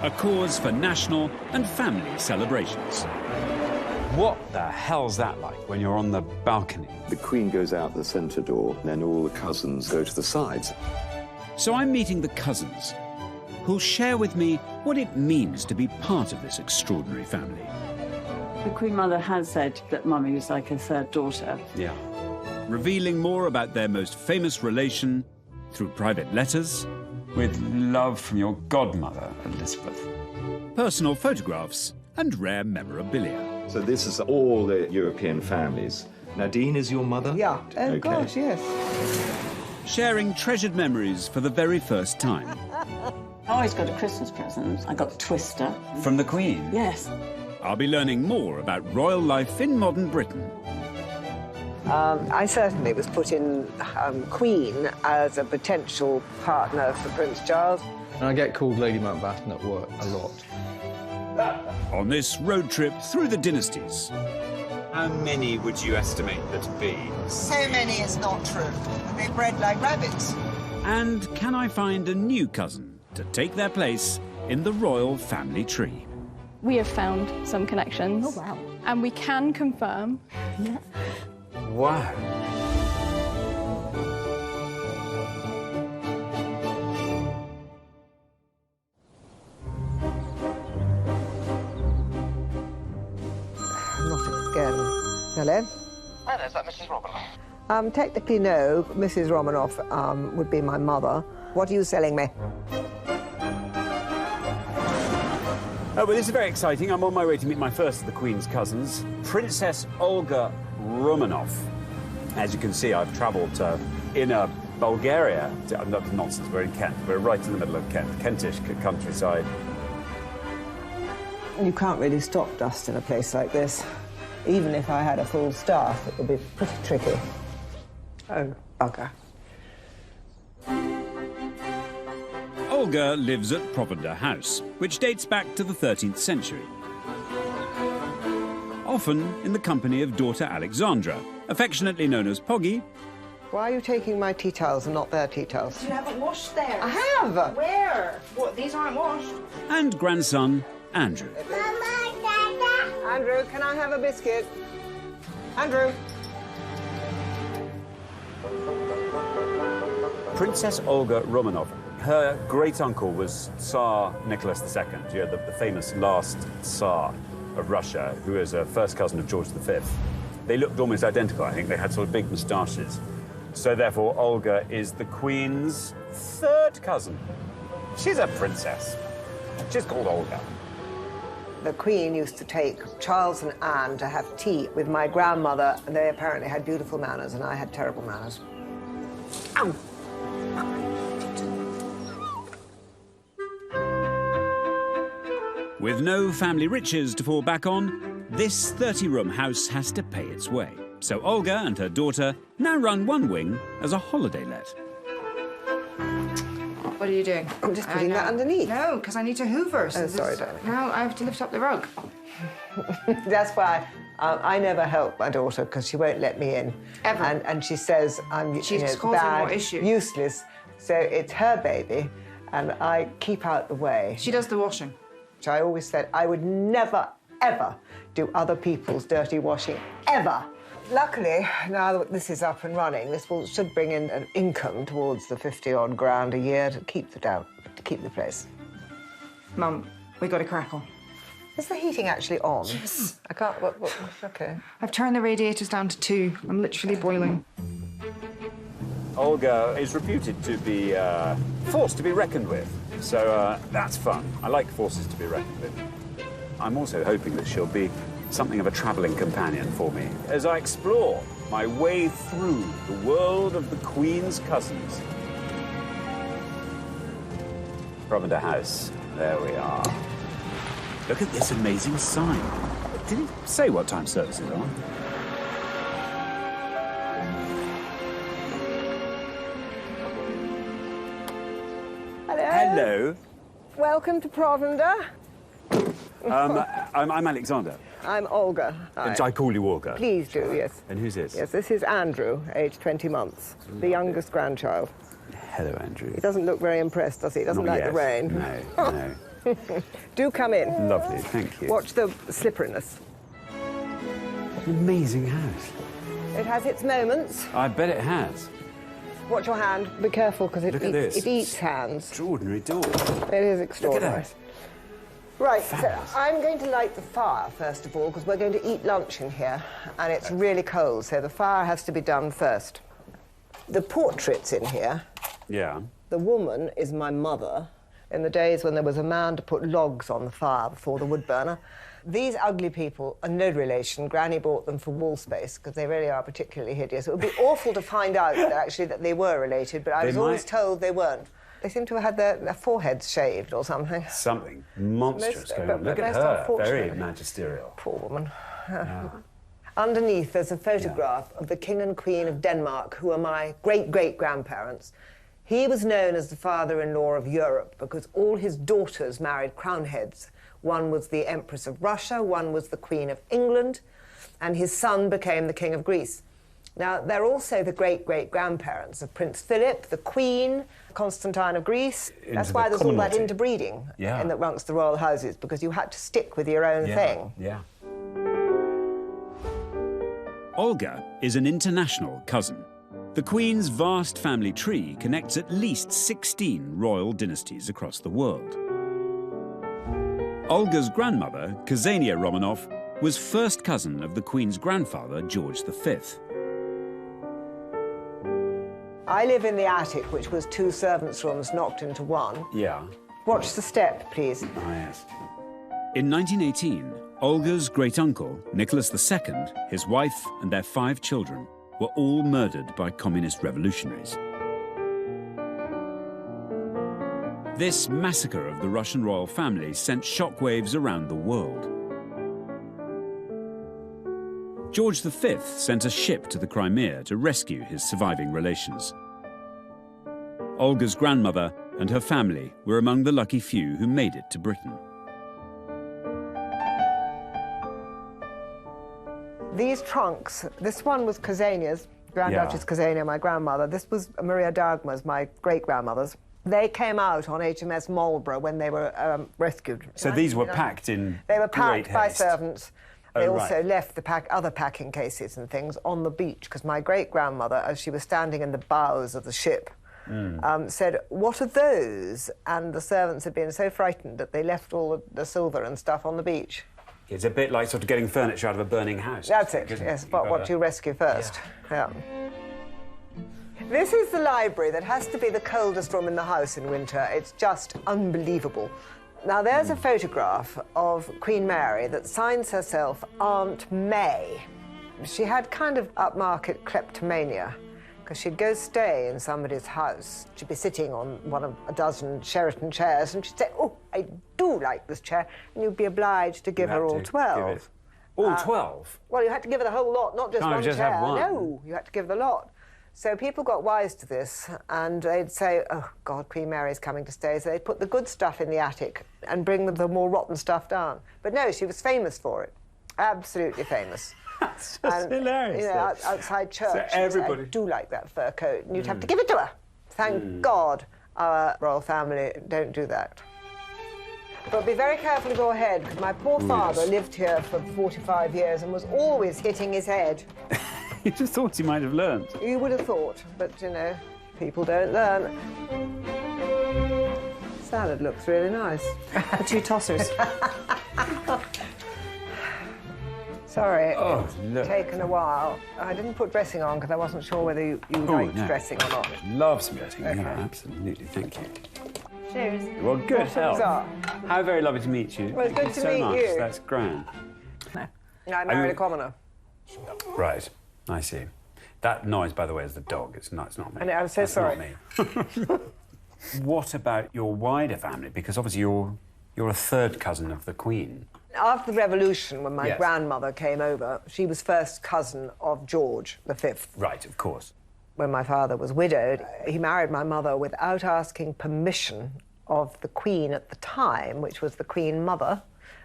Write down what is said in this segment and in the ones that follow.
a cause for national and family celebrations. What the hell's that like when you're on the balcony? The Queen goes out the centre door, and then all the cousins go to the sides. So I'm meeting the cousins, who'll share with me what it means to be part of this extraordinary family. The Queen Mother has said that Mummy was like a third daughter. Yeah. Revealing more about their most famous relation through private letters. With love from your godmother, Elizabeth. Personal photographs and rare memorabilia. So this is all the European families. Nadine is your mother? Yeah. Oh, okay. gosh, yes. Sharing treasured memories for the very first time. I always got a Christmas present. I got a twister. From the Queen? Yes. I'll be learning more about royal life in modern Britain. I certainly was put in Queen as a potential partner for Prince Charles. And I get called Lady Mountbatten at work a lot. On this road trip through the dynasties. How many would you estimate there to be? So many is not true. They bred like rabbits. And can I find a new cousin to take their place in the royal family tree? We have found some connections. Oh, wow. And we can confirm. Yeah. Wow. Not again. Hello? Hi there, is that Mrs. Romanoff? Technically, no. Mrs. Romanoff would be my mother. What are you selling me? Oh, well, this is very exciting. I'm on my way to meet my first of the Queen's cousins, Princess Olga Romanov. As you can see, I've travelled to inner Bulgaria. That's nonsense, we're in Kent. We're right in the middle of Kent, Kentish countryside. You can't really stop dust in a place like this. Even if I had a full staff, it would be pretty tricky. Oh, bugger. Olga lives at Provender House, which dates back to the 13th century. Often in the company of daughter Alexandra, affectionately known as Poggy. Why are you taking my tea towels and not their tea towels? You haven't washed theirs. I have! Where? What, these aren't washed? And grandson Andrew. Andrew, can I have a biscuit? Andrew. Princess Olga Romanov. Her great-uncle was Tsar Nicholas II, the famous last Tsar of Russia, who was a first cousin of George V. They looked almost identical, I think. They had sort of big moustaches. So therefore, Olga is the Queen's third cousin. She's a princess. She's called Olga. The Queen used to take Charles and Anne to have tea with my grandmother, and they apparently had beautiful manners, and I had terrible manners. Ow! With no family riches to fall back on, this 30-room house has to pay its way. So Olga and her daughter now run one wing as a holiday let. What are you doing? I'm just putting that underneath. No, because I need to hoover. So sorry, darling. Now I have to lift up the rug. That's why I never help my daughter, because she won't let me in. Ever. And she says I'm She's causing bad, more issue. useless. So it's her baby, and I keep out the way. She does the washing. Which I always said I would never, ever do other people's dirty washing, ever. Luckily, now that this is up and running, this should bring in an income towards the 50-odd grand a year to keep the place. Mum, we got a crackle. Is the heating actually on? Yes. I can't. Okay. I've turned the radiators down to 2. I'm literally boiling. Olga is reputed to be forced to be reckoned with. So that's fun. I like forces to be reckoned with. I'm also hoping that she'll be something of a travelling companion for me as I explore my way through the world of the Queen's cousins. Provender House, there we are. Look at this amazing sign. Did he say what time services are? Hello. Welcome to Provender. I'm Alexander. I'm Olga. Hi. I call you Olga. Please do, yes. And who's this? Yes, this is Andrew, aged 20 months, the youngest grandchild. Hello, Andrew. He doesn't look very impressed, does he? He doesn't Not like the yet. rain. No, no. Do come in. Lovely, thank you. Watch the slipperiness. What an amazing house. It has its moments. I bet it has. Watch your hand. Be careful, because Look at this. it eats hands. Extraordinary door. It is extraordinary. Look at that. Right, Fabulous. so I'm going to light the fire, first of all, because we're going to eat lunch in here, and it's really cold, so the fire has to be done first. The portraits in here, Yeah. the woman is my mother, in the days when there was a man to put logs on the fire before the wood burner. These ugly people are no relation. Granny bought them for wall space, because they really are particularly hideous. It would be awful to find out, actually, that they were related, but I was always told they weren't. They seem to have had their foreheads shaved or something. Something monstrous going on. Look at most her, unfortunate. very magisterial. Poor woman. Yeah. Underneath, there's a photograph of the King and Queen of Denmark, who are my great-great-grandparents. He was known as the father-in-law of Europe because all his daughters married crown heads. One was the Empress of Russia, one was the Queen of England, and his son became the King of Greece. Now, they're also the great-great-grandparents of Prince Philip, the Queen, Constantine of Greece. That's why there's all that interbreeding amongst the royal houses, because you had to stick with your own thing. Yeah. Olga is an international cousin. The Queen's vast family tree connects at least 16 royal dynasties across the world. Olga's grandmother, Ksenia Romanov, was first cousin of the Queen's grandfather, George V. I live in the attic, which was 2 servants' rooms knocked into one. Yeah. Watch the step, please. Oh, yes. In 1918, Olga's great-uncle, Nicholas II, his wife and their 5 children were all murdered by communist revolutionaries. This massacre of the Russian royal family sent shockwaves around the world. George V sent a ship to the Crimea to rescue his surviving relations. Olga's grandmother and her family were among the lucky few who made it to Britain. These trunks, this one was Ksenia's, Grand Duchess Ksenia, my grandmother. This was Maria Dagmar's, my great-grandmother's. They came out on HMS Marlborough when they were rescued. So these were packed in They were packed great by haste. servants. They Oh, also right. left the other packing cases and things on the beach, because my great-grandmother, as she was standing in the bows of the ship, said, "What are those?" And the servants had been so frightened that they left all the silver and stuff on the beach. It's a bit like sort of getting furniture out of a burning house. That's it, isn't yes, it? but what you rescue first. Yeah. This is the library that has to be the coldest room in the house in winter. It's just unbelievable. Now, there's a photograph of Queen Mary that signs herself Aunt May. She had kind of upmarket kleptomania, because she'd go stay in somebody's house. She'd be sitting on one of a dozen Sheraton chairs, and she'd say, "Oh, I do like this chair," and you'd be obliged to give her all 12. All 12? Well, you had to give her the whole lot, not just Can't one just chair. have one. No, you had to give the lot. So people got wise to this, and they'd say, "Oh, God, Queen Mary's coming to stay." So they'd put the good stuff in the attic and bring the more rotten stuff down. But no, she was famous for it. Absolutely famous. That's just hilarious. You know, outside church, So she'd say, everybody... "I do like that fur coat," and you'd have to give it to her. Thank God our royal family don't do that. But be very careful to go ahead, because my poor father lived here for 45 years and was always hitting his head. You just thought he might have learned. You would have thought, but, you know, people don't learn. Salad looks really nice. The 2 tossers. Sorry, Oh, it's look. taken a while. I didn't put dressing on because I wasn't sure whether you liked dressing or not. Love some dressing. Okay. Yeah, absolutely. Thank you. Cheers. Well, good Bottoms health. up. How very lovely to meet you. Well, it's good Thank to you so meet much. you. That's grand. I married a commoner. Right. I see. That noise, by the way, is the dog. It's not me. I know, I'm so That's sorry. Not me. What about your wider family? Because obviously you're a third cousin of the Queen. After the Revolution, when my Yes. grandmother came over, she was first cousin of George V. Right, of course. When my father was widowed, he married my mother without asking permission of the Queen at the time, which was the Queen Mother.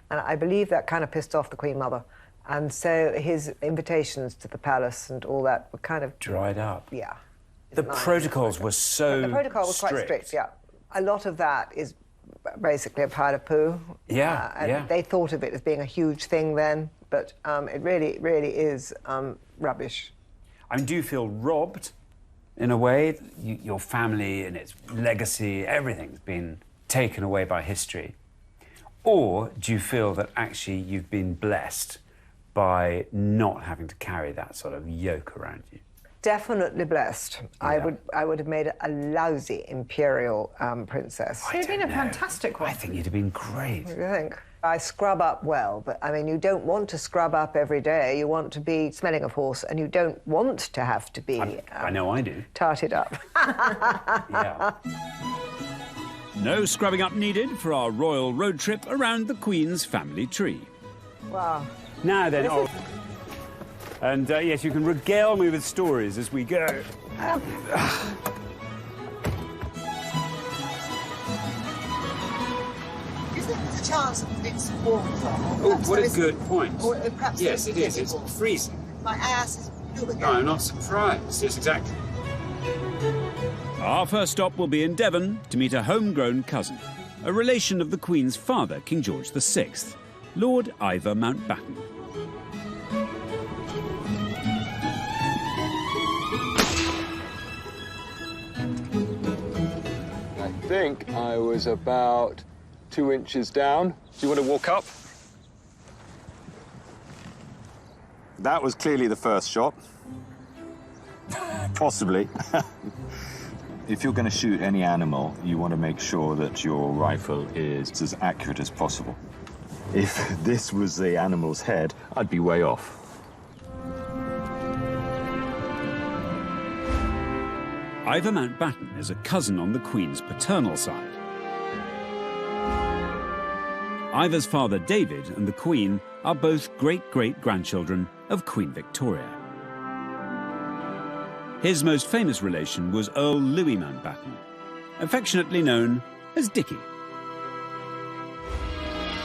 And I believe that kind of pissed off the Queen Mother. And so his invitations to the palace and all that were kind of... Dried up. Yeah. The protocols were so The protocol was quite strict, yeah. A lot of that is basically a pile of poo. Yeah, and they thought of it as being a huge thing then, but it really, really is rubbish. I mean, do you feel robbed, in a way? Your family and its legacy, everything's been taken away by history. Or do you feel that actually you've been blessed by not having to carry that sort of yoke around you? Definitely blessed. Yeah. I would have made a lousy imperial princess. She'd have been a fantastic one. I think you'd have been great. What do you think? I scrub up well, but I mean, you don't want to scrub up every day. You want to be smelling of horse, and you don't want to have to be. I know I do. Tarted up. Yeah. No scrubbing up needed for our royal road trip around the Queen's family tree. Wow. Now then, and yes, you can regale me with stories as we go. Do you think there's a chance that it's warm from? Oh, what a good point. Or perhaps Yes, it is. getting warm. It's freezing. My ass is blue again. No, I'm not surprised. Yes, exactly. Our first stop will be in Devon to meet a homegrown cousin, a relation of the Queen's father, King George VI, Lord Ivor Mountbatten. I think I was about 2 inches down. Do you want to walk up? That was clearly the first shot. Possibly. If you're going to shoot any animal, you want to make sure that your rifle is as accurate as possible. If this was the animal's head, I'd be way off. Ivor Mountbatten is a cousin on the Queen's paternal side. Ivor's father, David, and the Queen are both great-great-grandchildren of Queen Victoria. His most famous relation was Earl Louis Mountbatten, affectionately known as Dickie.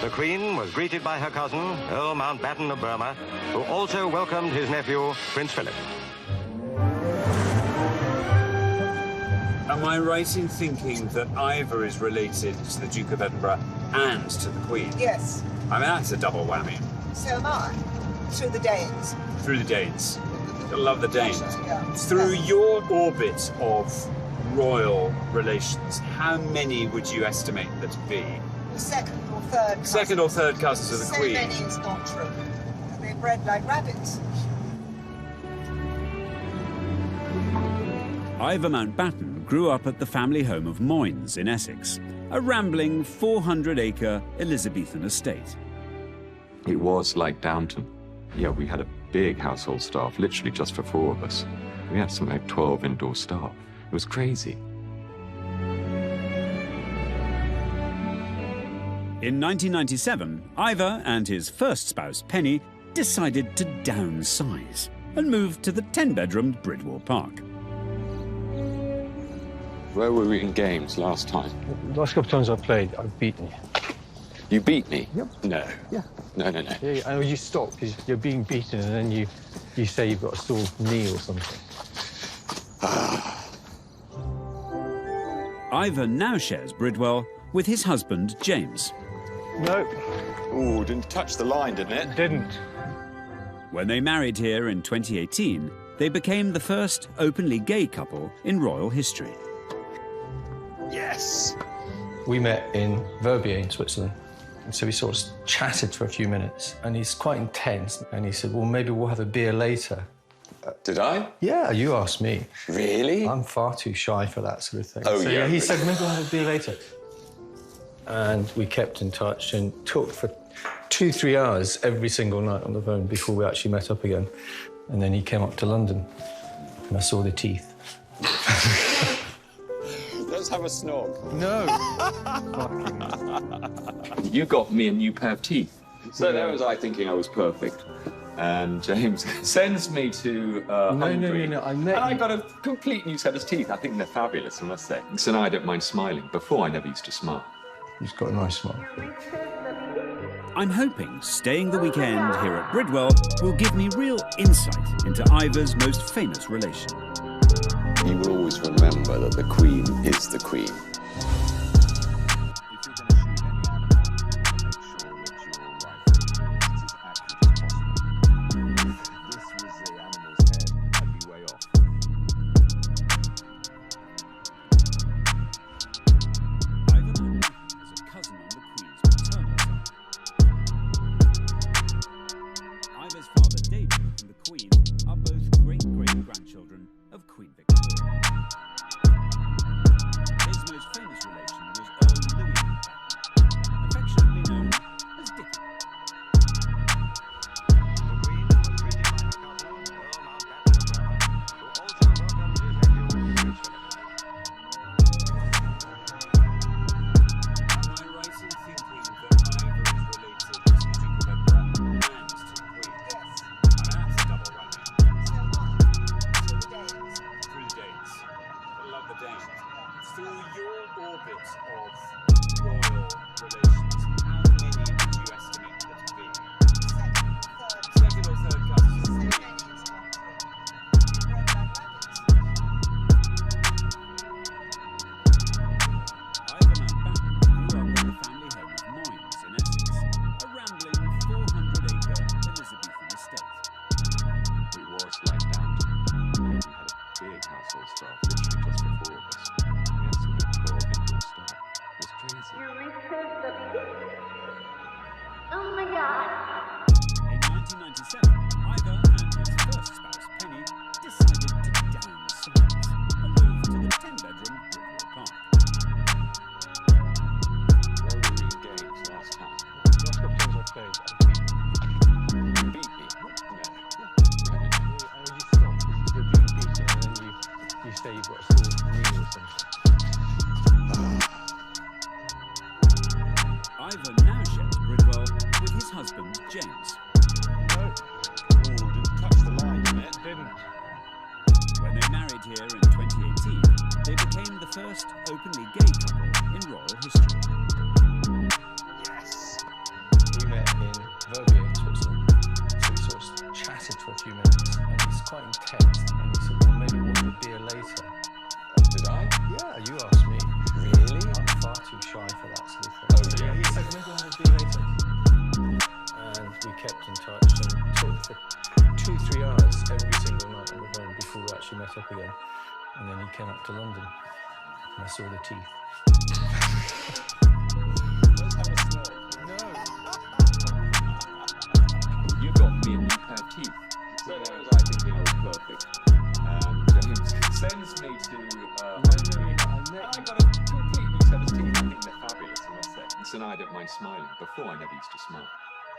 The Queen was greeted by her cousin, Earl Mountbatten of Burma, who also welcomed his nephew, Prince Philip. Am I right in thinking that Ivor is related to the Duke of Edinburgh and to the Queen? Yes, I mean, that's a double whammy. so am I. Through the Danes. Through the Danes. I love the Danes. Yeah. Through your orbit of royal relations, how many would you estimate there to be? The second or third cousin. Second or third cousins of the so Queen? Many is not true. They're bred like rabbits. Ivor Mountbatten grew up at the family home of Moynes in Essex, a rambling 400-acre Elizabethan estate. It was like Downton. Yeah, we had a big household staff, literally just for 4 of us. We had something like 12 indoor staff. It was crazy. In 1997, Ivor and his first spouse, Penny, decided to downsize and moved to the 10-bedroomed Bridwell Park. Where were we in games last time? The last couple of times I've played, I've beaten you. You beat me? Yep. No. Yeah. No. Yeah, I know you stop because you're being beaten and then you say you've got a sore knee or something. Ivor now shares Bridwell with his husband, James. No. Ooh, didn't touch the line, didn't it? Didn't. When they married here in 2018, they became the first openly gay couple in royal history. Yes! We met in Verbier in Switzerland. And so we sort of chatted for a few minutes, and he's quite intense. And he said, well, maybe we'll have a beer later. Did I? Yeah, you asked me. Really? I'm far too shy for that sort of thing. Oh, so, yeah. He said, maybe we'll have a beer later. And we kept in touch and talked for 2-3 hours every single night on the phone before we actually met up again. And then he came up to London, and I saw the teeth. Let's have a snog. No. You got me a new pair of teeth. So there was I thinking I was perfect. And James sends me to Hungary. No. And I got a complete new set of teeth. I think they're fabulous, I must say. So now I don't mind smiling. Before, I never used to smile. He's got a nice smile. I'm hoping staying the weekend here at Bridwell will give me real insight into Ivor's most famous relation. You will always remember that the Queen is the Queen. And then he came up to London, and I saw the teeth. You got me a new pair of teeth. So that was, I think, you know, perfect. James sends me to... I got a complete new set of teeth. I think they're fabulous, I must say. So now I don't mind smiling. Before, I never used to smile.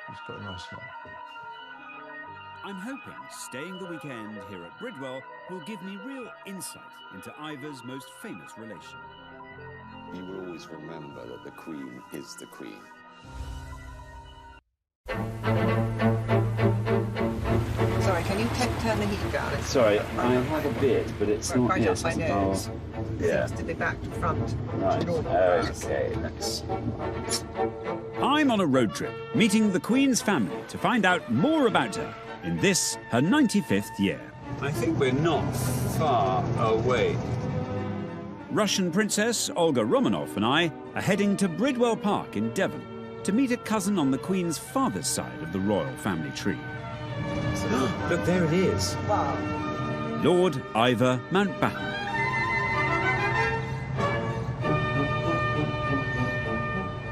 He's got a nice smile. I'm hoping staying the weekend here at Bridwell will give me real insight into Ivor's most famous relation. You will always remember that the Queen is the Queen. Sorry, can you turn the heat down? Sorry, I have a bit, but it's not right here. up my nose. Yeah. Seems to be back to front. Right. Okay, let's... I'm on a road trip, meeting the Queen's family to find out more about her in this, her 95th year. I think we're not far away. Russian Princess Olga Romanov and I are heading to Bridwell Park in Devon to meet a cousin on the Queen's father's side of the royal family tree. Look, there it is. Wow. Lord Ivor Mountbatten.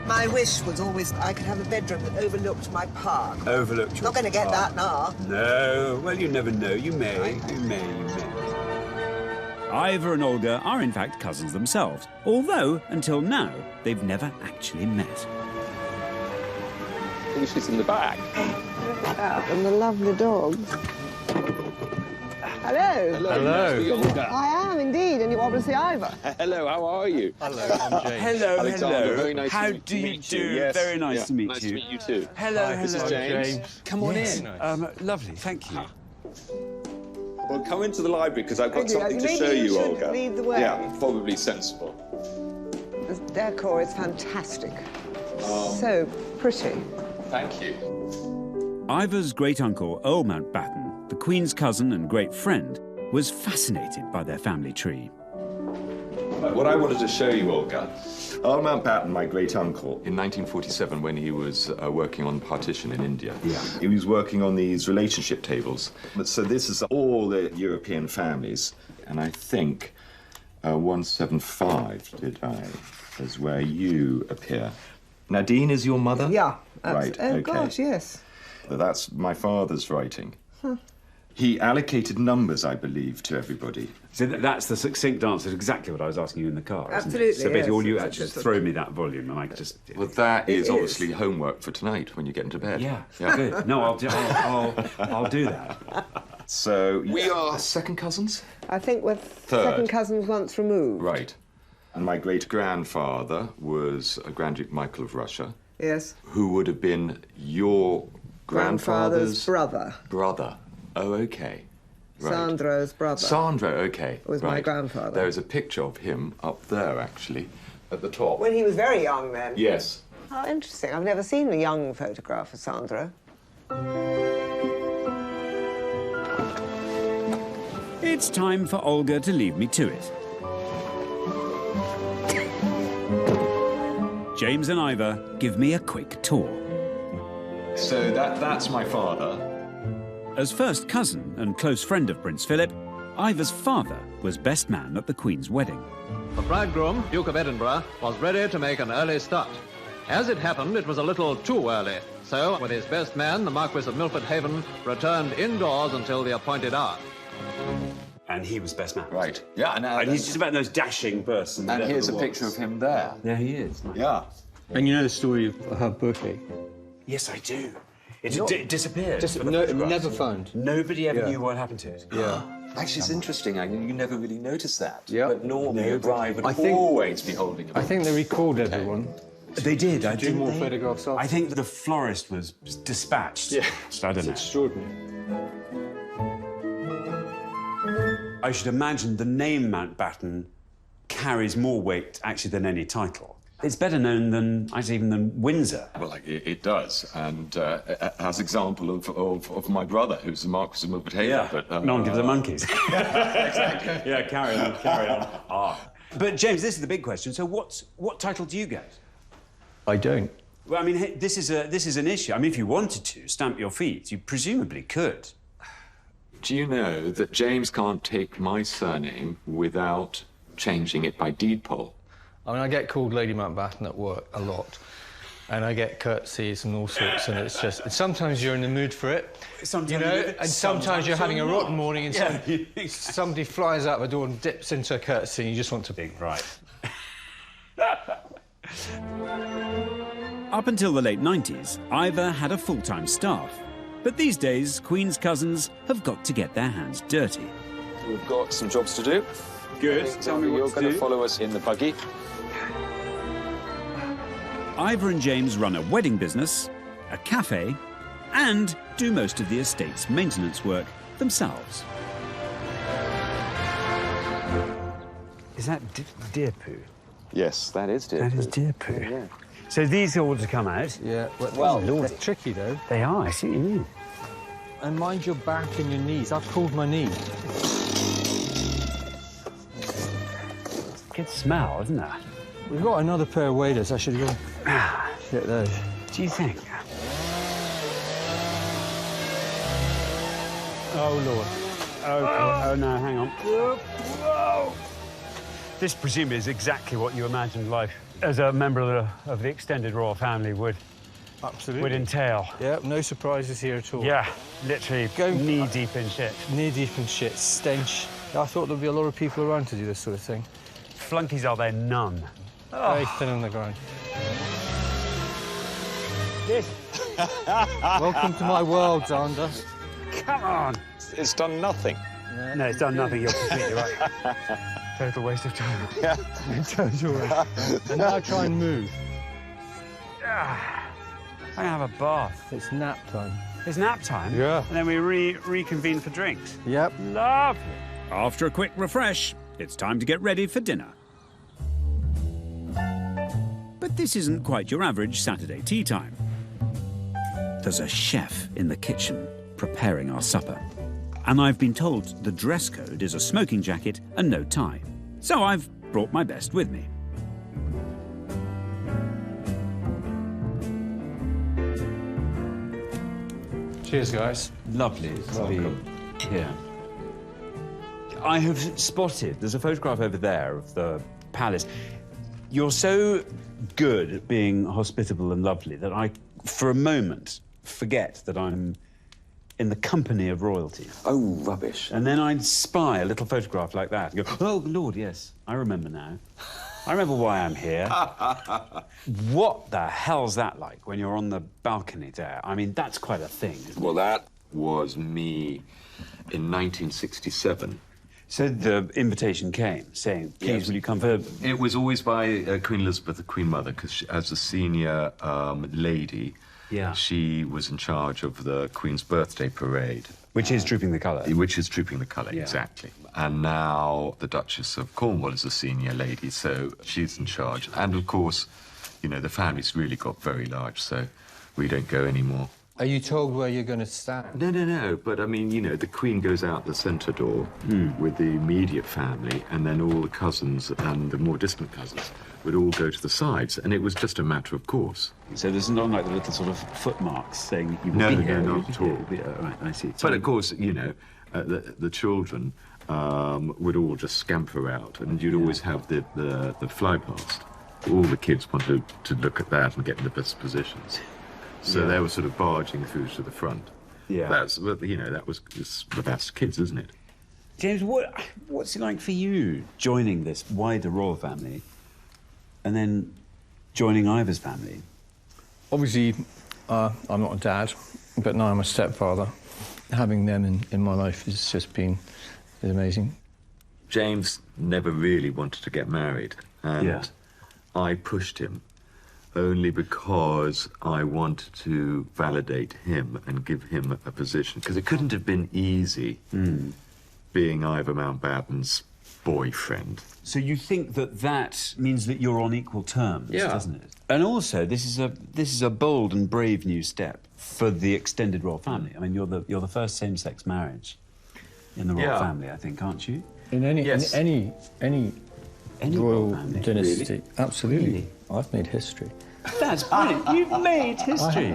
My wish was always I could have a bedroom that overlooked my park. Overlooked your Not going to get that now. No. Well, you never know. You may. You may. Ivor and Olga are in fact cousins themselves, although, until now, they've never actually met. Oh, she's in the back. And the lovely dogs. Hello. Hello. I am indeed, and you're obviously Ivor. Hello, how are you? Hello, I'm James. Hello, Alexander, hello. very nice How to do you meet do? you. Yes. Very nice to meet nice you. to meet you too. Hello, Hi, this is James. Come on Yes. in. Nice. Lovely, thank you. Well, come into the library because I've got Thank you. something to Maybe show you you, should Olga. lead the way. Yeah, probably sensible. The decor is fantastic. So pretty. Thank you. Ivor's great-uncle, Earl Mountbatten, the Queen's cousin and great friend, was fascinated by their family tree. What I wanted to show you, Olga, Earl Mountbatten, my great-uncle, in 1947 when he was working on partition in India, he was working on these relationship tables. So this is all the European families, and I think 175, is where you appear. Nadine is your mother? Yeah. Right, Oh, okay. gosh, yes. That's my father's writing. He allocated numbers, I believe, to everybody. So that's the succinct answer to exactly what I was asking you in the car, isn't Absolutely, it? So basically, yes. all you actually just throw me that volume, and I just... Well, that is It obviously homework for tonight when you get into bed. Yeah, good. No, I'll do that. So we are second cousins? I think we're second cousins once removed. Right. And my great-grandfather was Grand Duke Michael of Russia. Yes. Who would have been your grandfather's brother. Brother. Oh, okay. Right. Sandro's brother. Sandro, okay. Was my grandfather. There is a picture of him up there, actually, at the top. When he was very young, then? Yes. How interesting. I've never seen a young photograph of Sandro. It's time for Olga to leave me to it. James and Ivor give me a quick tour. So that's my father. As first cousin and close friend of Prince Philip, Ivor's father was best man at the Queen's wedding. The bridegroom, Duke of Edinburgh, was ready to make an early start. As it happened, it was a little too early. So, with his best man, the Marquis of Milford Haven, returned indoors until the appointed hour. And he was best man. Right. Yeah, and he's just about the most dashing person. And here's a picture of him there. There he is. Yeah. And you know the story of her bouquet? Yes, I do. It disappeared. Never found. Nobody ever knew what happened to it. Yeah. Actually, it's interesting. You never really noticed that. Yeah. But normally a bride would always be holding a I think they recalled everyone. They did. I do more photographs after. I think the florist was dispatched. Yeah. I don't know. Extraordinary. I should imagine the name Mountbatten carries more weight, actually, than any title. It's better known than, even than Windsor. Well, it does, and as example of my brother, who's the Marquis of Milford Haven. Yeah, but, none give the monkeys. Exactly. Yeah, carry on. But James, this is the big question. So what title do you get? I don't. Well, I mean, this is an issue. I mean, if you wanted to stamp your feet, you presumably could. Do you know that James can't take my surname without changing it by deed poll? I mean, I get called Lady Mountbatten at work a lot, and I get curtsies and all sorts, and it's just... sometimes you're in the mood for it, and sometimes you're having a rotten morning, and somebody flies out the door and dips into a curtsy, and you just want to be... Right. Up until the late 90s, Ivor had a full-time staff. But these days, Queen's cousins have got to get their hands dirty. We've got some jobs to do. Good. Tell me what You're to going do. to follow us in the buggy. Ivor and James run a wedding business, a cafe, and do most of the estate's maintenance work themselves. Is that deer poo? Yes, that is dear. That is deer poo. Yeah. So these are all to come out? Yeah, Well, they're tricky, though. They are, I see what you mean. And mind your back and your knees. I've pulled my knee. Good smell, isn't it? We've got another pair of waders. I should go get those. Do you think? Oh, Lord. Oh, no, hang on. Whoa. This presumably is exactly what you imagined life as a member of the extended royal family would entail. Yeah, no surprises here at all. Yeah, literally knee-deep in shit. Knee-deep in shit, stench. I thought there'd be a lot of people around to do this sort of thing. Flunkies are there none. Very thin on the ground. This. Welcome to my world, Xander. Come on. It's done nothing. No, it's done nothing. You're completely right. Total waste of time. Yeah. Total waste. And now try and move. I'm gonna have a bath. It's nap time. It's nap time? Yeah. And then we reconvene for drinks? Yep. Lovely. After a quick refresh, it's time to get ready for dinner. But this isn't quite your average Saturday tea time. There's a chef in the kitchen preparing our supper. And I've been told the dress code is a smoking jacket and no tie. So I've brought my best with me. Cheers, guys. Lovely to be here. I have spotted, there's a photograph over there of the palace. You're so good at being hospitable and lovely that I, for a moment, forget that I'm in the company of royalty. Oh, rubbish. And then I'd spy a little photograph like that and go, oh, Lord, yes, I remember now. I remember why I'm here. What the hell's that like when you're on the balcony there? I mean, that's quite a thing, isn't Well, that was me in 1967. So the invitation came, saying, please, will you come for... It was always by Queen Elizabeth, the Queen Mother, because as a senior lady, she was in charge of the Queen's birthday parade. Which is Trooping the Colour. Which is Trooping the Colour, exactly. And now the Duchess of Cornwall is a senior lady, so she's in charge. And, of course, you know, the family's really got very large, so we don't go anymore. Are you told where you're going to stand? No. But, I mean, you know, the Queen goes out the centre door with the immediate family, and then all the cousins and the more distant cousins would all go to the sides, and it was just a matter of course. So there's not like the little sort of footmarks saying you will No, be here. no, not at all. Right, I see. But, of course, you know, the children would all just scamper out, and you'd always have the fly past. All the kids wanted to look at that and get in the best positions. So they were sort of barging through to the front. Yeah. That's, you know, that was the best kids, isn't it? James, what's it like for you joining this wider royal family and then joining Ivor's family? Obviously, I'm not a dad, but now I'm a stepfather. Having them in my life has just been amazing. James never really wanted to get married, and I pushed him only because I wanted to validate him and give him a position, because it couldn't have been easy being Ivor Mountbatten's boyfriend. So you think that means that you're on equal terms, doesn't it? And also, this is a bold and brave new step for the extended royal family. I mean, you're the first same-sex marriage in the royal family, I think, aren't you? In any royal dynasty, really? absolutely. Really? I've made history. That's brilliant. You've made history.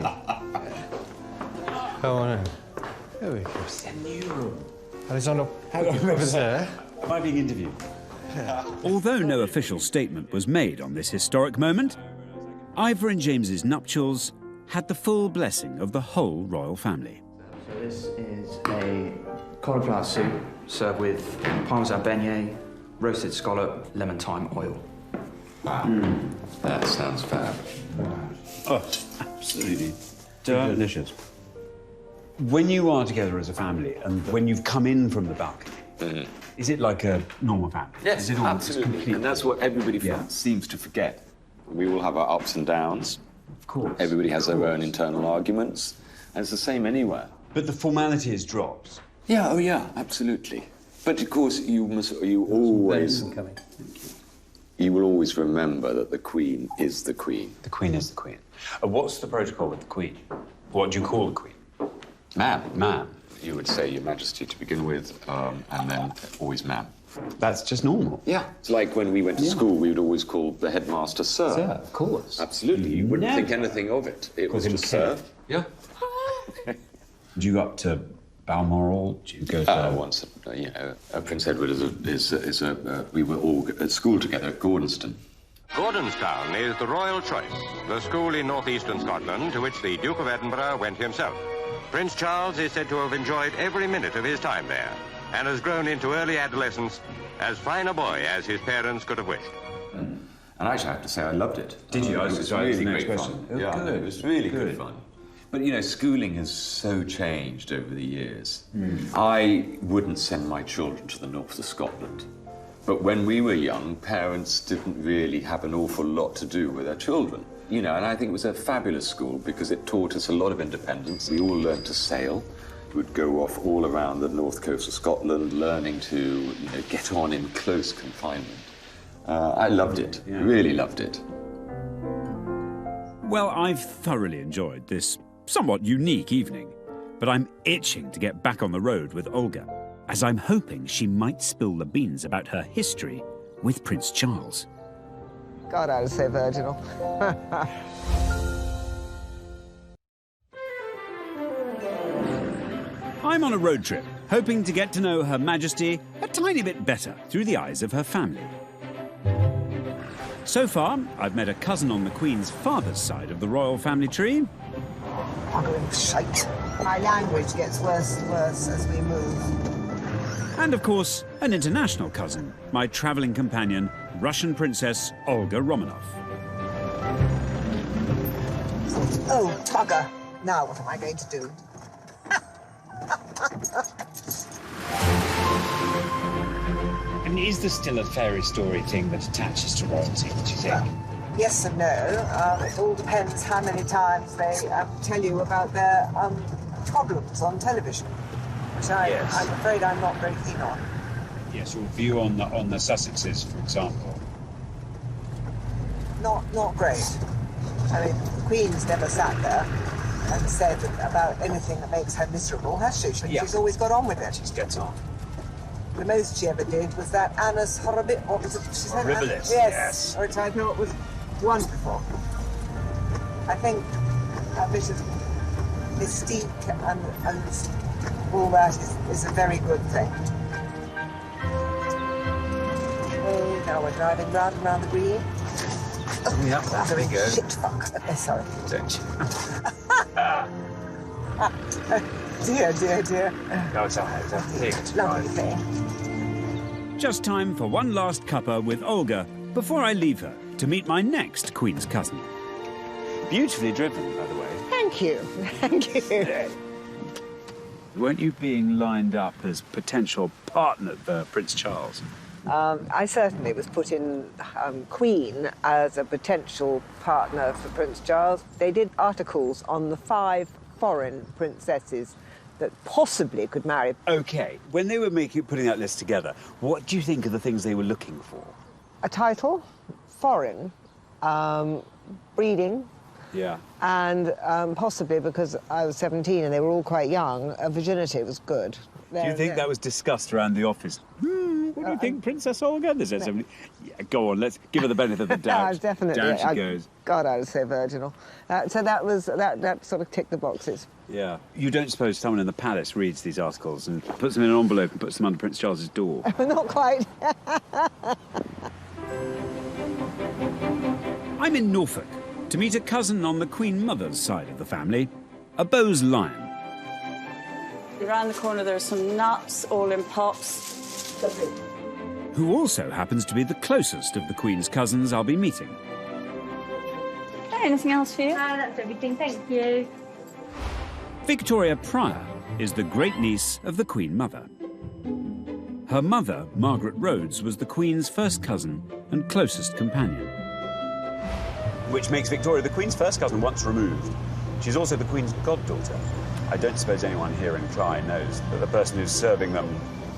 Oh, I know. There we go. It's a new room. Alexander, over there. Am I being interviewed? Although no official statement was made on this historic moment, Ivor and James's nuptials had the full blessing of the whole royal family. So this is a cauliflower soup served with parmesan beignet, roasted scallop, lemon thyme oil. Wow. That sounds fab. Oh, absolutely delicious. When you are together as a family and when you've come in from the balcony, is it like a normal family? Yes, is it all absolutely. And that's what everybody seems to forget. We all have our ups and downs. Of course. Everybody has their own internal arguments, and it's the same anywhere. But the formality has dropped. Yeah, oh yeah, absolutely. But of course, you will always remember that the Queen is the Queen. The Queen is the Queen. What's the protocol with the Queen? What do you call the Queen? Ma'am. Ma'am. You would say Your Majesty to begin with, and then always ma'am. That's just normal. Yeah. It's like when we went to school, we would always call the headmaster Sir. Sir, of course. Absolutely. You wouldn't think anything of it. It was just Sir. Yeah. Do you go up to Balmoral? Do you go to... once, you know, Prince Edward we were all at school together at Gordonstown. Gordonstown is the royal choice, the school in northeastern Scotland to which the Duke of Edinburgh went himself. Prince Charles is said to have enjoyed every minute of his time there and has grown into early adolescence as fine a boy as his parents could have wished. And actually, I have to say, I loved it. Did you? It was really great fun. Oh, yeah, good. It was really good fun. But, you know, schooling has so changed over the years. I wouldn't send my children to the north of Scotland. But when we were young, parents didn't really have an awful lot to do with their children. You know, and I think it was a fabulous school because it taught us a lot of independence. We all learned to sail. We'd go off all around the north coast of Scotland, learning to, you know, get on in close confinement. I loved it, really loved it. Well, I've thoroughly enjoyed this somewhat unique evening. But I'm itching to get back on the road with Olga, as I'm hoping she might spill the beans about her history with Prince Charles. God, I would say virginal. I'm on a road trip, hoping to get to know Her Majesty a tiny bit better through the eyes of her family. So far, I've met a cousin on the Queen's father's side of the royal family tree. Muggling shite. My language gets worse and worse as we move. And of course, an international cousin, my travelling companion, Russian Princess Olga Romanov. Oh, bugger. Now what am I going to do? I mean, is there still a fairy story thing that attaches to royalty, do you think? Yes and no. It all depends how many times they tell you about their problems on television, which I'm afraid I'm not very keen on. Yes, your view on the Sussexes, for example. Not great. I mean, the Queen's never sat there and said about anything that makes her miserable, has she? She's always got on with it. She gets on. The most she ever did was that Annus Horribilis. What was it? She said Horribilis, yes. Which I thought was wonderful. I think a bit of mystique and all that is a very good thing. Oh, now we're driving round and round the green. Yeah, there we go. Shit fuck. Sorry. Don't you? Dear. No, it's all right. It's a thing. Lovely thing. Just time for one last cuppa with Olga before I leave her to meet my next Queen's cousin. Beautifully driven, by the way. Thank you. Thank you. Weren't you being lined up as potential partner for Prince Charles? I certainly was put in Queen as a potential partner for Prince Charles. They did articles on the 5 foreign princesses that possibly could marry. OK, when they were putting that list together, what do you think of the things they were looking for? A title, foreign, breeding, yeah, and possibly, because I was 17 and they were all quite young, virginity was good. Do you think that was discussed around the office? What do you think, Princess Olga? Yeah, go on, let's give her the benefit of the doubt. Definitely. Down she goes. God, I would say virginal. So that sort of ticked the boxes. Yeah. You don't suppose someone in the palace reads these articles and puts them in an envelope and puts them under Prince Charles's door? Not quite. I'm in Norfolk to meet a cousin on the Queen Mother's side of the family, a Bowes lion. Around the corner there are some nuts, all in pots. Who also happens to be the closest of the Queen's cousins I'll be meeting. Anything else for you? That's everything, thank you. Victoria Pryor is the great-niece of the Queen Mother. Her mother, Margaret Rhodes, was the Queen's first cousin and closest companion. Which makes Victoria the Queen's first cousin once removed. She's also the Queen's goddaughter. I don't suppose anyone here in Clyde knows that the person who's serving them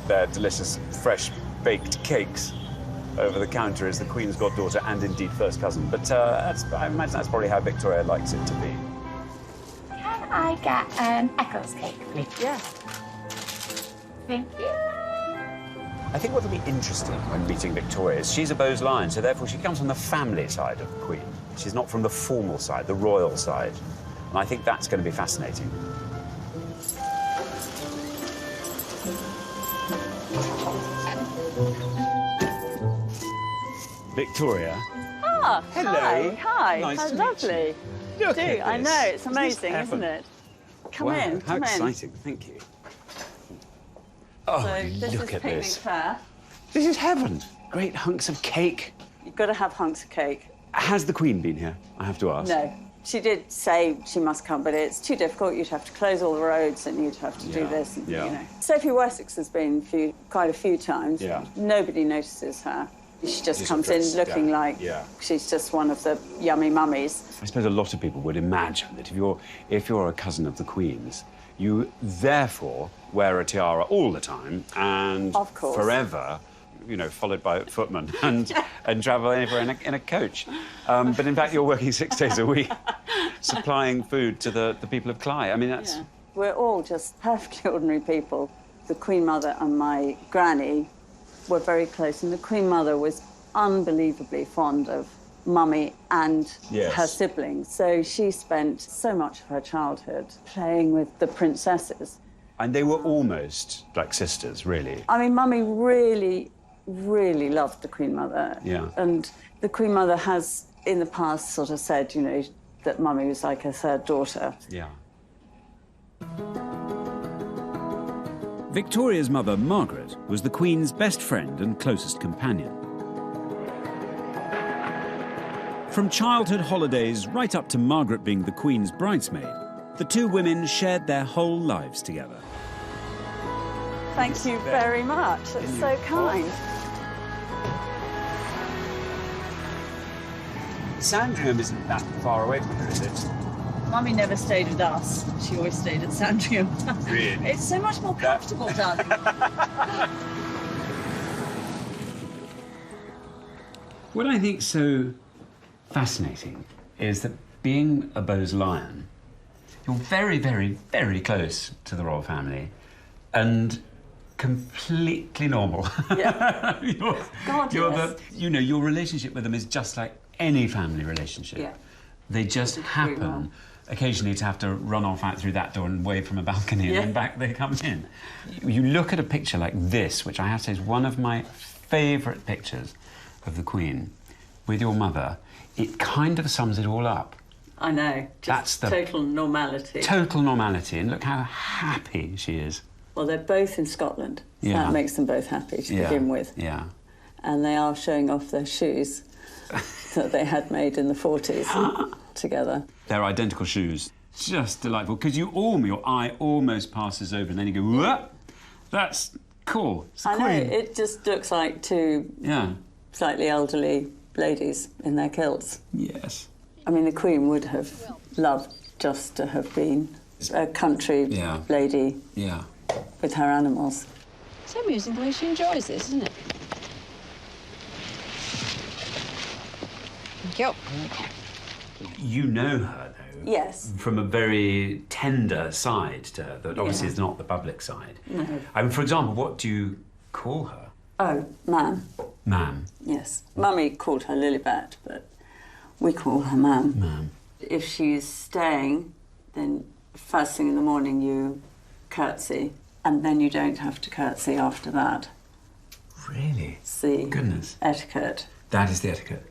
their delicious, fresh baked cakes over the counter is the Queen's goddaughter and indeed first cousin. But I imagine that's probably how Victoria likes it to be. Can I get an Eccles cake, please? Yeah. Thank you. I think what will be interesting when meeting Victoria is she's a Bowes lion, so therefore she comes from the family side of the Queen. She's not from the formal side, the royal side. And I think that's going to be fascinating. Victoria. Ah, hello. Hi. Nice How to lovely. Look at this. I know, it's amazing, isn't it? Come in, How come exciting, thank you. Oh, So this look is at picnic this. fare. This is heaven. Great hunks of cake. You've got to have hunks of cake. Has the Queen been here? I have to ask. No. She did say she must come, but it's too difficult. You'd have to close all the roads and you'd have to do this. And, yeah. you know. Sophie Wessex has been quite a few times. Yeah. Nobody notices her. She just comes dressed in looking down. like she's just one of the yummy mummies. I suppose a lot of people would imagine that if you're a cousin of the Queen's, you therefore wear a tiara all the time and of course. Forever, you know, followed by footmen and travel anywhere in a coach. But in fact, you're working 6 days a week, supplying food to the people of Clyde. I mean, that's... We're all just perfectly ordinary people. The Queen Mother and my granny were very close, and the Queen Mother was unbelievably fond of Mummy and her siblings. So she spent so much of her childhood playing with the princesses. And they were almost like sisters, really. I mean, Mummy really, really loved the Queen Mother. Yeah. And the Queen Mother has, in the past, sort of said, you know, that Mummy was like her third daughter. Yeah. Victoria's mother, Margaret, was the Queen's best friend and closest companion. From childhood holidays right up to Margaret being the Queen's bridesmaid, the two women shared their whole lives together. Thank you very much. That's so kind. Sandringham isn't that far away from here, is it? Mummy never stayed with us. She always stayed at Sandringham. Really? It's so much more comfortable, darling. What I think so fascinating is that being a Bowes lion, you're very, very, very close to the royal family and completely normal. Yeah. You know, your relationship with them is just like any family relationship. Yeah. They just happen occasionally to have to run off out through that door and wave from a balcony, and then back they come in. You look at a picture like this, which I have to say is one of my favourite pictures of the Queen with your mother. It kind of sums it all up. I know. Just total normality. Total normality, and look how happy she is. Well, they're both in Scotland. So that makes them both happy to begin with. Yeah. And they are showing off their shoes that they had made in the 40s together. They're identical shoes. Just delightful, because your eye almost passes over, and then you go, whoa, that's cool. It's the I know, Queen. it just looks like two slightly elderly ladies in their kilts. Yes. I mean, the Queen would have loved just to have been a country lady with her animals. It's amusing the way she enjoys this, isn't it? Thank you. You know her, though. Yes. From a very tender side to her, that obviously is not the public side. No. I mean, for example, what do you call her? Oh, Ma'am. Ma'am. Yes. Mummy called her Lilibet, but we call her Ma'am. Ma'am. If she's staying, then first thing in the morning you curtsy, and then you don't have to curtsy after that. Really? It's the etiquette. That is the etiquette.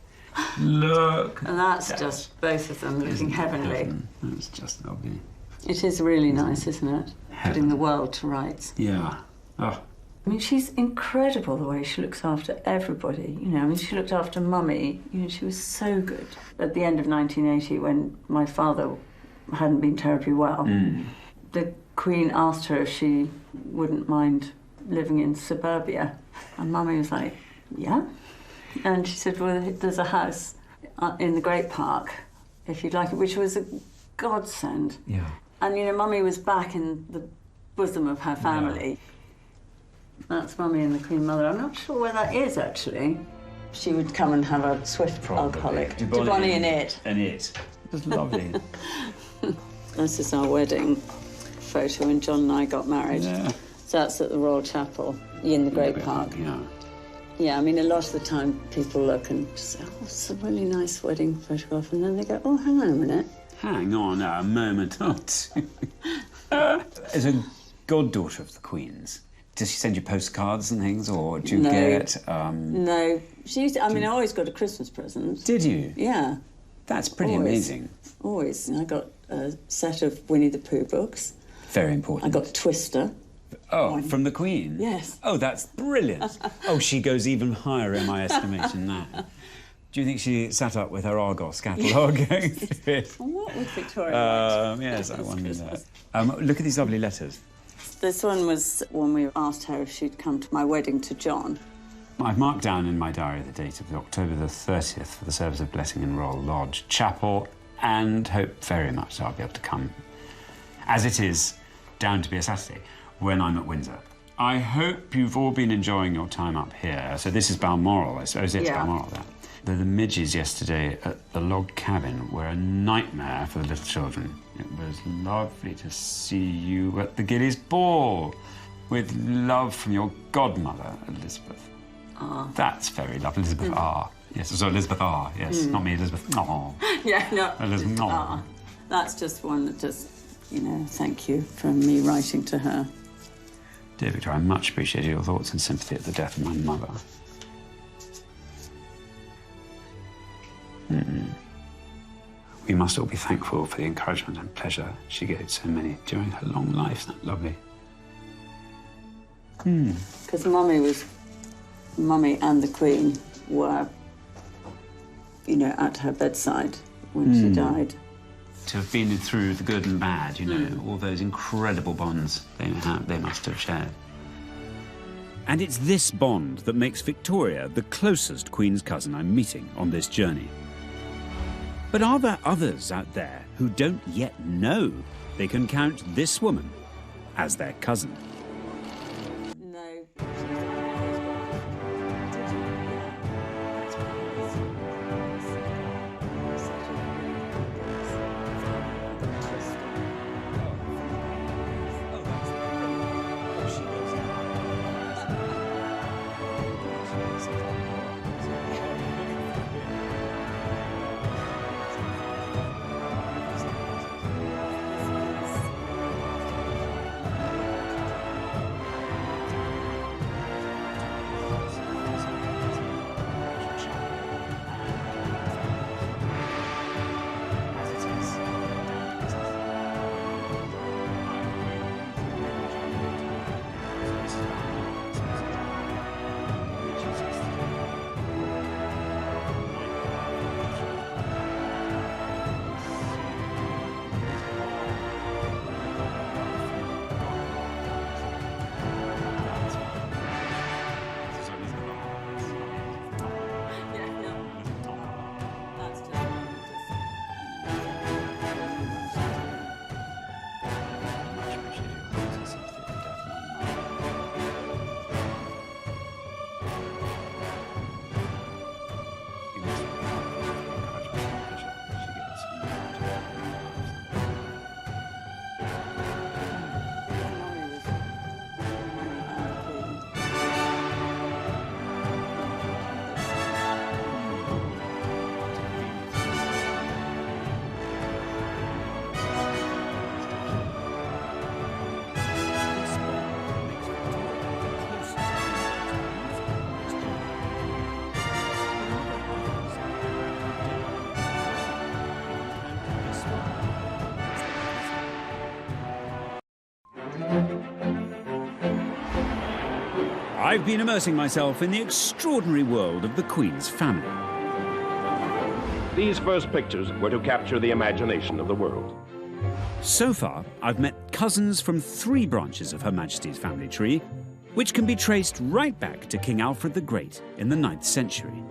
Look. And that's just both of them looking heavenly. That's just lovely. It is really nice, isn't it? Putting the world to rights. Yeah. Oh. I mean, she's incredible the way she looks after everybody. You know, I mean, she looked after Mummy. You know, she was so good. At the end of 1980, when my father hadn't been terribly well, the Queen asked her if she wouldn't mind living in suburbia. And Mummy was like, yeah. And she said, well, there's a house in the Great Park, if you'd like it, which was a godsend. Yeah. And, you know, Mummy was back in the bosom of her family. Yeah. That's Mummy and the Queen Mother. I'm not sure where that is, actually. She would come and have a swift alcoholic. Dubonnie and it. And it. It was lovely. This is our wedding photo when John and I got married. Yeah. So that's at the Royal Chapel in the Great Park. Yeah. Yeah, I mean, a lot of the time people look and say, oh, it's a really nice wedding photograph. And then they go, oh, hang on a minute. Hang on a moment or two. As a goddaughter of the Queen's, does she send you postcards and things, or do you get... No. She used to, I mean, I always got a Christmas present. Did you? Yeah. That's pretty amazing. Always. I got a set of Winnie the Pooh books. Very important. I got Twister. Oh, from the Queen? Yes. Oh, that's brilliant. Oh, she goes even higher in my estimation now. Do you think she sat up with her Argos catalogue going through it? What would Victoria like? Yes, I wonder that. Look at these lovely letters. This one was when we asked her if she'd come to my wedding to John. I've marked down in my diary the date of October the 30th for the service of Blessing in Royal Lodge Chapel, and hope very much I'll be able to come, as it is down to be a Saturday, when I'm at Windsor. I hope you've all been enjoying your time up here. So this is Balmoral, I suppose. It's Balmoral there. The midges yesterday at the log cabin were a nightmare for the little children. It was lovely to see you at the Gillies Ball. With love from your godmother, Elizabeth. Ah. That's very lovely. Elizabeth R. Yes, so Elizabeth R. Yes, not me, Elizabeth. Oh. Yeah, no. Elizabeth. Oh. Ah, that's just one that just, you know, thank you from me writing to her. Dear Victoria, I much appreciate your thoughts and sympathy at the death of my mother. We must all be thankful for the encouragement and pleasure she gave so many during her long life. Isn't that lovely? Because Mummy and the Queen were, you know, at her bedside when she died. To have been through the good and bad, you know, all those incredible bonds they must have shared. And it's this bond that makes Victoria the closest Queen's cousin I'm meeting on this journey. But are there others out there who don't yet know they can count this woman as their cousin? No. I've been immersing myself in the extraordinary world of the Queen's family. These first pictures were to capture the imagination of the world. So far, I've met cousins from 3 branches of Her Majesty's family tree, which can be traced right back to King Alfred the Great in the 9th century.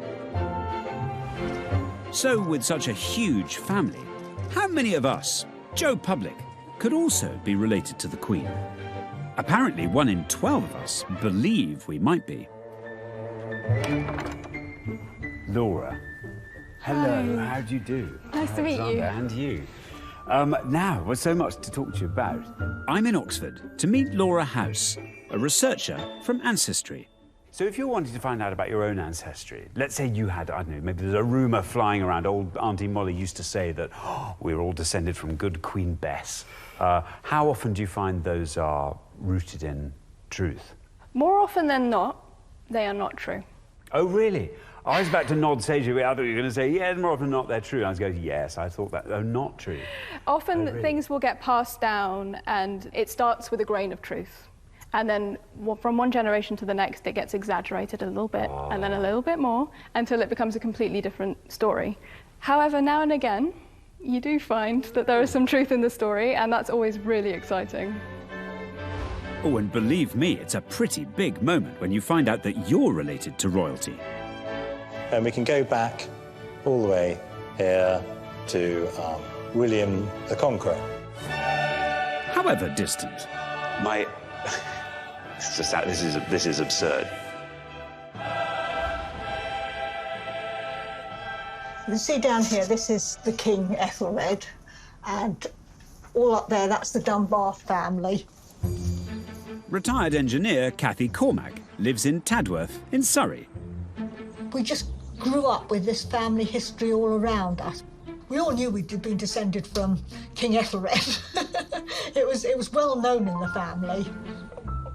So, with such a huge family, how many of us, Joe Public, could also be related to the Queen? Apparently, 1 in 12 of us believe we might be. Laura. Hello, how do you do? Nice to meet you. And you. Now, there's so much to talk to you about. I'm in Oxford to meet Laura House, a researcher from Ancestry. So if you're wanting to find out about your own ancestry, let's say you had, I don't know, maybe there's a rumour flying around, old Auntie Molly used to say that we're all descended from good Queen Bess. How often do you find those are rooted in truth? More often than not, they are not true. Oh, really? I was about to nod sagely. I thought you were going to say, yeah, more often than not, they're true. And I was going, yes, I thought that. Oh, not true. Often really? Things will get passed down and it starts with a grain of truth. And then from one generation to the next, it gets exaggerated a little bit and then a little bit more until it becomes a completely different story. However, now and again, you do find that there is some truth in the story, and that's always really exciting. Oh, and believe me, it's a pretty big moment when you find out that you're related to royalty. And we can go back all the way here to William the Conqueror. However distant. This is absurd. You can see down here, this is the King Ethelred, and all up there, that's the Dunbar family. Retired engineer Cathy Cormack lives in Tadworth in Surrey. We just grew up with this family history all around us. We all knew we'd been descended from King Ethelred. It was well known in the family.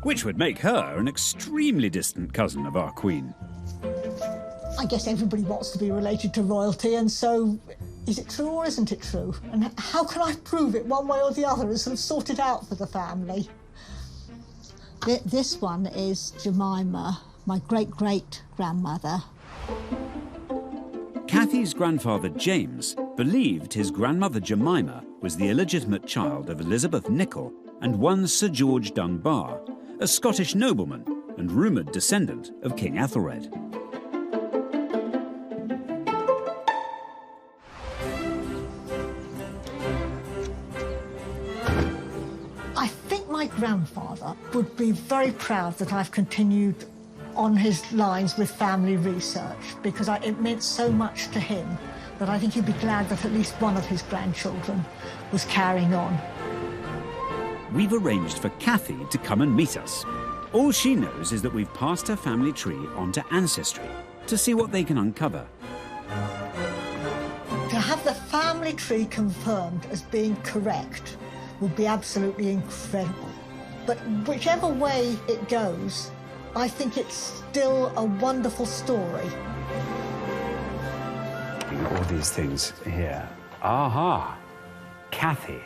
Which would make her an extremely distant cousin of our Queen. I guess everybody wants to be related to royalty, and so is it true or isn't it true? And how can I prove it one way or the other and sort of sort it out for the family? This one is Jemima, my great-great-grandmother. Cathy's grandfather James believed his grandmother Jemima was the illegitimate child of Elizabeth Nicol and one Sir George Dunbar, a Scottish nobleman and rumoured descendant of King Ethelred. I think my grandfather would be very proud that I've continued on his lines with family research, because it meant so much to him that I think he'd be glad that at least one of his grandchildren was carrying on. We've arranged for Cathy to come and meet us. All she knows is that we've passed her family tree on to Ancestry to see what they can uncover. To have the family tree confirmed as being correct would be absolutely incredible. But whichever way it goes, I think it's still a wonderful story. All these things here. Aha! Cathy.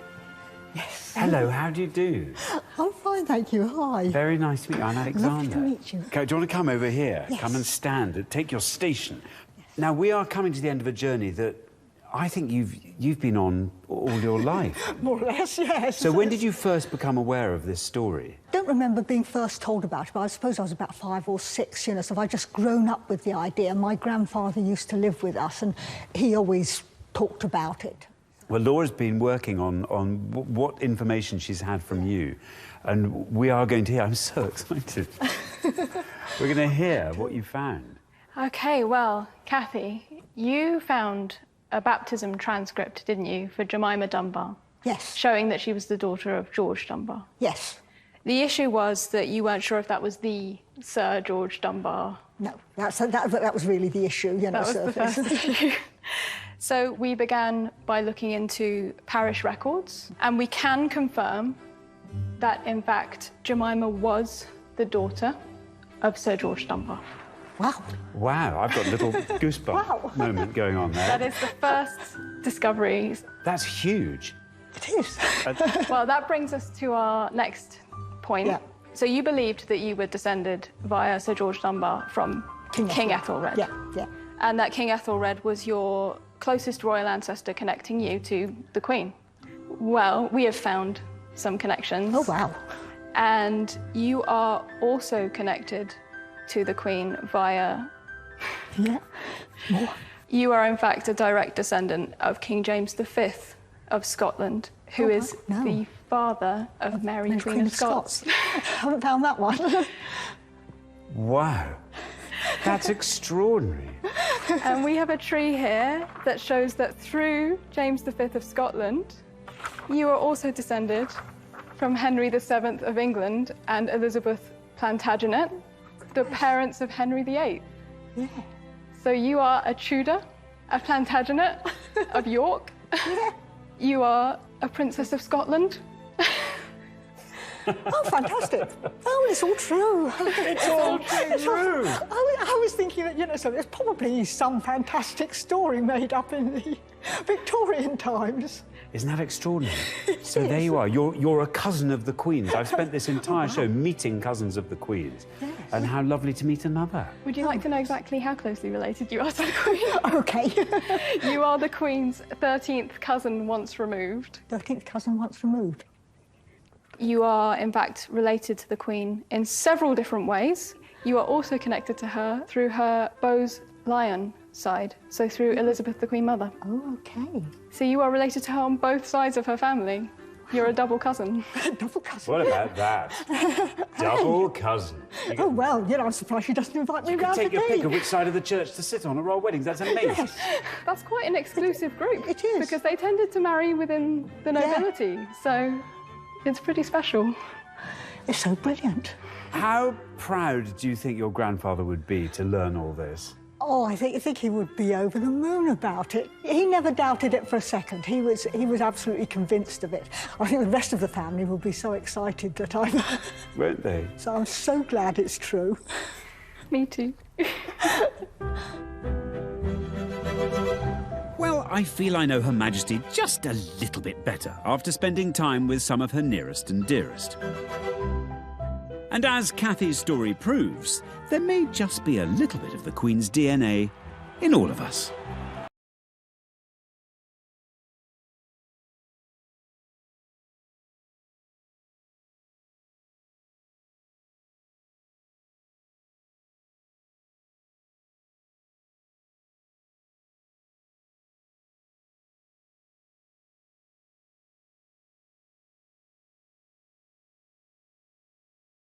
Yes. Hello, how do you do? I'm fine, thank you. Hi. Very nice to meet you. I'm Alexander. Lovely to meet you. Okay, do you want to come over here? Yes. Come and stand. Take your station. Yes. Now, we are coming to the end of a journey that I think you've been on all your life. More or less, yes. So when did you first become aware of this story? I don't remember being first told about it, but I suppose I was about 5 or 6, you know, so I've just grown up with the idea. My grandfather used to live with us, and he always talked about it. Well, Laura's been working on what information she's had from you, and we are going to hear. I'm so excited. We're going to hear what you found. OK, well, Cathy, you found a baptism transcript, didn't you, for Jemima Dunbar? Yes. Showing that she was the daughter of George Dunbar. Yes. The issue was that you weren't sure if that was the Sir George Dunbar. No, that was really the issue, you know. That was the first issue. So we began by looking into parish records, and we can confirm that, in fact, Jemima was the daughter of Sir George Dunbar. Wow. Wow, I've got a little goosebump moment going on there. That is the first discovery. That's huge. It is. Well, that brings us to our next point. Yeah. So you believed that you were descended via Sir George Dunbar from King Ethelred. Yeah, yeah. And that King Ethelred was your closest royal ancestor connecting you to the Queen. Well, we have found some connections. Oh, wow. And you are also connected to the Queen via... Yeah. More. You are, in fact, a direct descendant of King James V of Scotland, who is the father of Mary, Queen of Scots. I haven't found that one. Wow. That's extraordinary. And we have a tree here that shows that through James V of Scotland, you are also descended from Henry VII of England and Elizabeth Plantagenet, the parents of Henry VIII. Yeah. So you are a Tudor, a Plantagenet of York. Yeah. You are a Princess of Scotland. Oh, fantastic. Oh, it's all true. It's all true. I was thinking that, you know, so there's probably some fantastic story made up in the Victorian times. Isn't that extraordinary? So there you are. You're a cousin of the Queen's. I've spent this entire show meeting cousins of the Queen's. Yes. And how lovely to meet another. Would you like to know exactly how closely related you are to the Queen? OK. You are the Queen's 13th cousin once removed. 13th cousin once removed. You are, in fact, related to the Queen in several different ways. You are also connected to her through her Bowes-Lyon side, so through Elizabeth, the Queen Mother. Oh, OK. So you are related to her on both sides of her family. You're a double cousin. Double cousin. What about that? Double cousin. Oh, well, you know, I'm surprised she doesn't invite me round Take to your tea. pick of which side of the church to sit on at royal weddings. That's amazing. Yes. That's quite an exclusive group. It is. Because they tended to marry within the nobility, so it's pretty special. It's so brilliant. How proud do you think your grandfather would be to learn all this? Oh, I think he would be over the moon about it. He never doubted it for a second. He was absolutely convinced of it. I think the rest of the family will be so excited that I'm... Won't they? So I'm so glad it's true. Me too. Well, I feel I know Her Majesty just a little bit better after spending time with some of her nearest and dearest. And as Cathy's story proves, there may just be a little bit of the Queen's DNA in all of us.